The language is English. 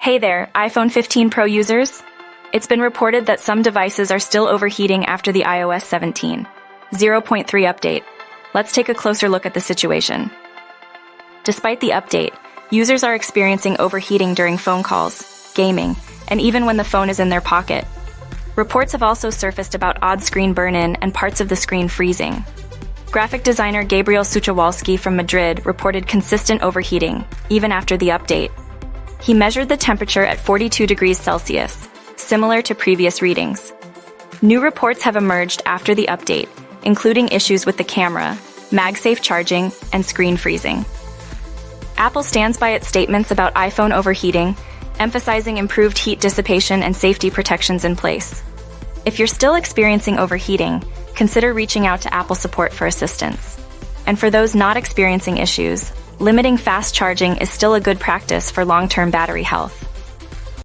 Hey there, iPhone 15 Pro users. It's been reported that some devices are still overheating after the iOS 17.0.3 update. Let's take a closer look at the situation. Despite the update, users are experiencing overheating during phone calls, gaming, and even when the phone is in their pocket. Reports have also surfaced about odd screen burn-in and parts of the screen freezing. Graphic designer Gabriel Suchowalski from Madrid reported consistent overheating, even after the update. He measured the temperature at 42 degrees Celsius, similar to previous readings. New reports have emerged after the update, including issues with the camera, MagSafe charging, and screen freezing. Apple stands by its statements about iPhone overheating, emphasizing improved heat dissipation and safety protections in place. If you're still experiencing overheating, consider reaching out to Apple support for assistance. And for those not experiencing issues, limiting fast charging is still a good practice for long-term battery health.